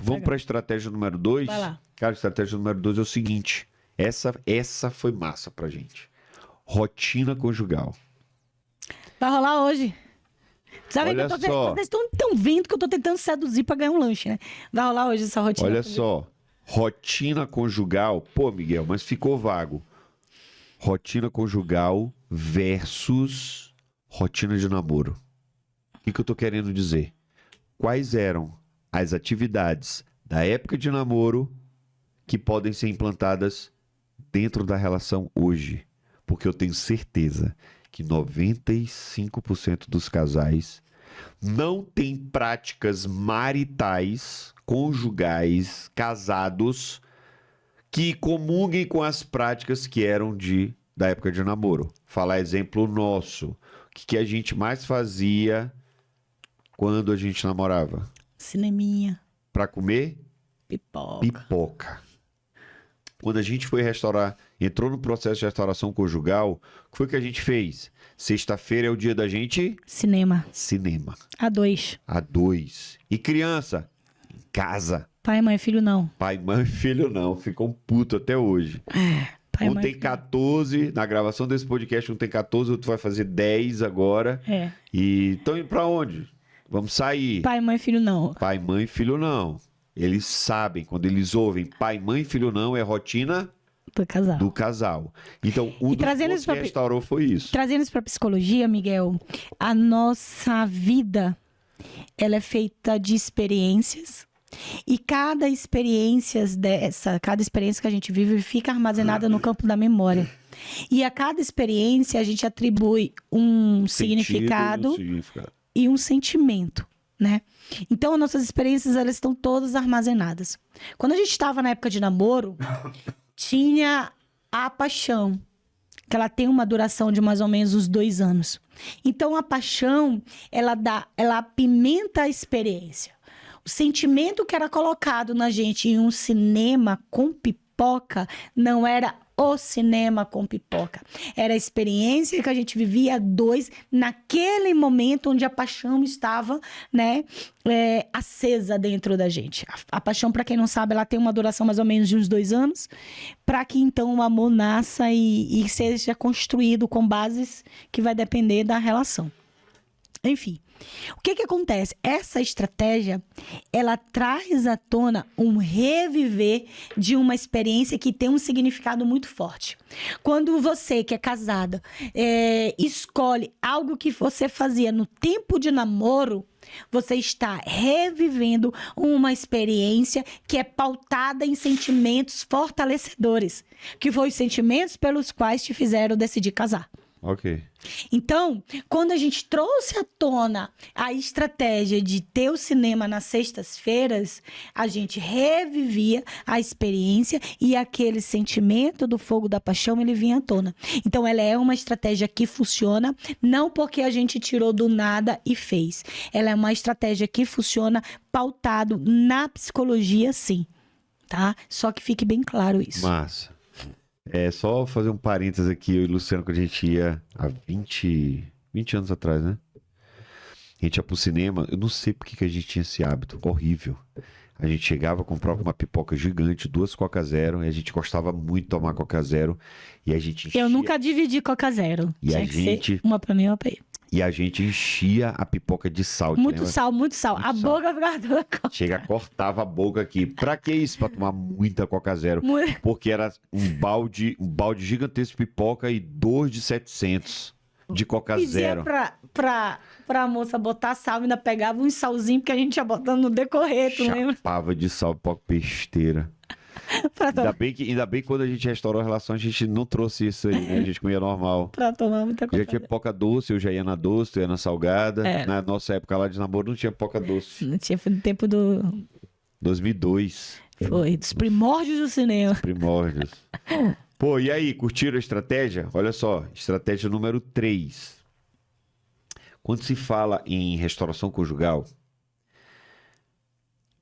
Vamos para a estratégia número 2? Vai lá. Cara, a estratégia número 2 é o seguinte. Essa foi massa pra gente. Rotina conjugal. Vai rolar hoje. Sabe Olha que só. vocês estão vendo que eu tô tentando seduzir pra ganhar um lanche, né? Vai rolar hoje essa rotina. Olha só. Rotina conjugal. Pô, Miguel, mas ficou vago. Rotina conjugal versus rotina de namoro. O que eu tô querendo dizer? Quais eram as atividades da época de namoro que podem ser implantadas dentro da relação hoje? Porque eu tenho certeza que 95% dos casais não têm práticas maritais, conjugais, casados, que comunguem com as práticas que eram da época de namoro. Falar exemplo nosso. O que a gente mais fazia quando a gente namorava? Cineminha. Pra comer? Pipoca. Pipoca. Quando a gente foi restaurar, entrou no processo de restauração conjugal, o que foi que a gente fez? Sexta-feira é o dia da gente? Cinema. Cinema. A2. A2. E criança? Em casa. Pai, mãe, filho não. Pai, mãe, filho não. Ficou um puto até hoje. Pai, Um mãe, tem filho. 14, na gravação desse podcast, um tem 14, outro vai fazer 10 agora. É. E estão indo pra onde? Vamos sair. Pai, mãe, filho não. Pai, mãe, filho não. Eles sabem, quando eles ouvem pai, mãe, filho não, é rotina Do casal. do casal. Então, um E dos trazendo pontos isso que pra- restaurou foi isso. Trazendo isso pra psicologia, Miguel, a nossa vida, ela é feita de experiências. E cada experiência que a gente vive fica armazenada no campo da memória. E a cada experiência a gente atribui um significado e um sentimento, né? Então, as nossas experiências, elas estão todas armazenadas. Quando a gente estava na época de namoro, tinha a paixão, que ela tem uma duração de mais ou menos uns 2 anos. Então, a paixão, ela apimenta a experiência. O sentimento que era colocado na gente em um cinema com pipoca não era o cinema com pipoca. Era a experiência que a gente vivia a 2 naquele momento onde a paixão estava, né, acesa dentro da gente. A paixão, para quem não sabe, ela tem uma duração mais ou menos de uns 2 anos, para que então o amor nasça e seja construído com bases que vai depender da relação. Enfim, o que acontece? Essa estratégia, ela traz à tona um reviver de uma experiência que tem um significado muito forte. Quando você, que é casada, escolhe algo que você fazia no tempo de namoro, você está revivendo uma experiência que é pautada em sentimentos fortalecedores, que foram os sentimentos pelos quais te fizeram decidir casar. Ok. Então, quando a gente trouxe à tona a estratégia de ter o cinema nas sextas-feiras, a gente revivia a experiência e aquele sentimento do fogo da paixão, ele vinha à tona. Então, ela é uma estratégia que funciona, não porque a gente tirou do nada e fez. Ela é uma estratégia que funciona pautado na psicologia, sim. Tá? Só que fique bem claro isso. Massa. É só fazer um parênteses aqui, eu e o Luciano, quando a gente ia há 20 anos atrás, né? A gente ia pro cinema, eu não sei porque que a gente tinha esse hábito, horrível. A gente chegava, comprava uma pipoca gigante, 2 Coca Zero, e a gente gostava muito de tomar Coca Zero, e a gente enchia... Eu nunca dividi Coca Zero. E Tinha a que gente- ser uma pra mim e uma pra ele. E a gente enchia a pipoca de sal. Muito lembra? sal, muito sal. Muito A sal. boca ficava toda coca. Chega, cortava a boca aqui. Pra que isso? Pra tomar muita Coca Zero. Muito. Porque era um balde gigantesco de pipoca e 2 de 700 de Coca Pedia Zero. pra moça botar sal, ainda pegava um salzinho que a gente ia botando no decorrer, tu lembra? Chapava de sal, pipoca besteira. Pra tomar, Ainda bem que quando a gente restaurou a relação, a gente não trouxe isso aí, né? A gente comia normal. pra tomar muita Já coisa. tinha pipoca doce, eu já ia na doce, tu ia na salgada. É. Na nossa época lá de namoro não tinha pipoca doce. Não tinha no tempo do... 2002, Foi, dos primórdios do cinema. primórdios. Pô, e aí, curtiram a estratégia? Olha só, estratégia número 3. Quando se fala em restauração conjugal,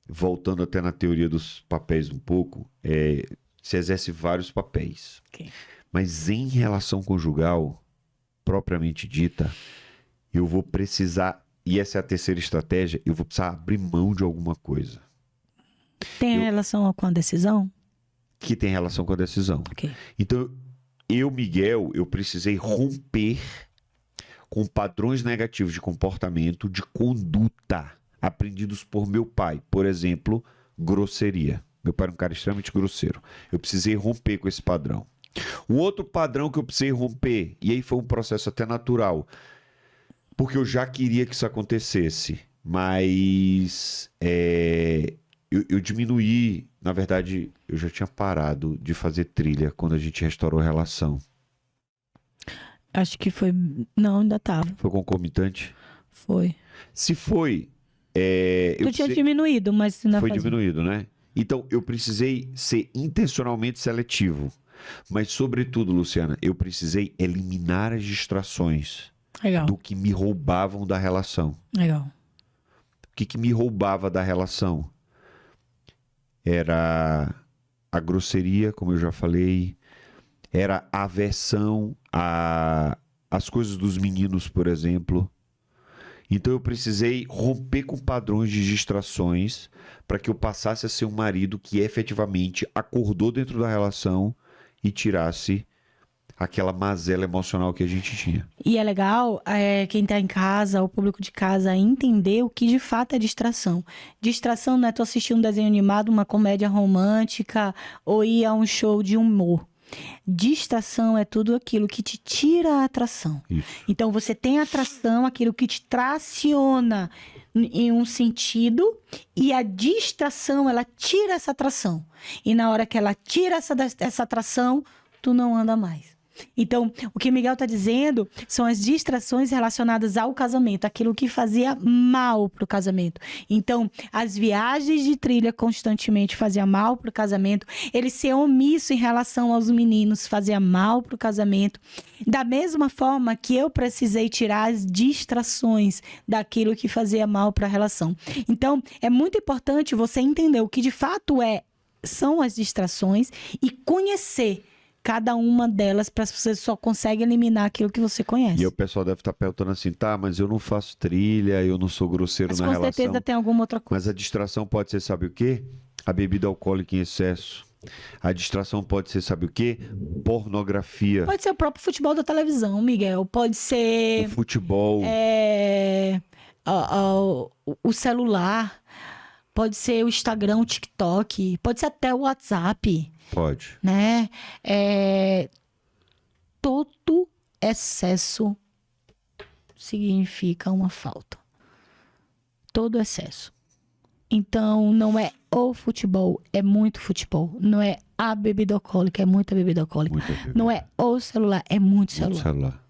voltando até na teoria dos papéis um pouco, se exerce vários papéis. Ok. Mas em relação conjugal, propriamente dita, eu vou precisar, e essa é a terceira estratégia, eu vou precisar abrir mão de alguma coisa. Tem relação com a decisão? Que tem relação com a decisão. Ok. Então, Miguel, eu precisei romper com padrões negativos de comportamento, de conduta, aprendidos por meu pai. Por exemplo, grosseria. Meu pai era um cara extremamente grosseiro. Eu precisei romper com esse padrão. Um outro padrão que eu precisei romper, e aí foi um processo até natural, porque eu já queria que isso acontecesse, mas eu diminuí, na verdade, eu já tinha parado de fazer trilha quando a gente restaurou a relação. Acho que foi... Não, ainda tava. Foi concomitante? Foi. Se foi... Tu tinha diminuído, mas ainda foi fazia. diminuído, né? Então, eu precisei ser intencionalmente seletivo. Mas, sobretudo, Luciana, eu precisei eliminar as distrações Legal. do que me roubavam da relação. Legal. O que me roubava da relação? Era a grosseria, como eu já falei, era a aversão às coisas dos meninos, por exemplo. Então eu precisei romper com padrões de distrações para que eu passasse a ser um marido que efetivamente acordou dentro da relação e tirasse aquela mazela emocional que a gente tinha. E é legal quem tá em casa, o público de casa, entender o que de fato é distração. Distração não é tu assistir um desenho animado, uma comédia romântica ou ir a um show de humor. Distração é tudo aquilo que te tira a atração. Isso. Então você tem atração, aquilo que te traciona em um sentido, e a distração, ela tira essa atração. E na hora que ela tira essa atração, tu não anda mais. Então, o que Miguel está dizendo são as distrações relacionadas ao casamento, aquilo que fazia mal pro casamento. Então, as viagens de trilha constantemente fazia mal pro casamento, ele ser omisso em relação aos meninos fazia mal pro casamento. Da mesma forma que eu precisei tirar as distrações daquilo que fazia mal para a relação. Então, é muito importante você entender o que de fato são as distrações e conhecer cada uma delas, para você só consegue eliminar aquilo que você conhece. E o pessoal deve estar perguntando assim, tá, mas eu não faço trilha, eu não sou grosseiro na relação. Com certeza tem alguma outra coisa. Mas a distração pode ser, sabe o quê? A bebida alcoólica em excesso. A distração pode ser, sabe o quê? Pornografia. Pode ser o próprio futebol da televisão, Miguel. Pode ser... O futebol. O celular. Pode ser o Instagram, o TikTok. Pode ser até o WhatsApp. Pode. Né? Todo excesso significa uma falta. Todo excesso. Então, não é o futebol, é muito futebol. Não é a bebida alcoólica, é muita bebida alcoólica. Muita bebida. Não é o celular, é muito celular. Muito celular.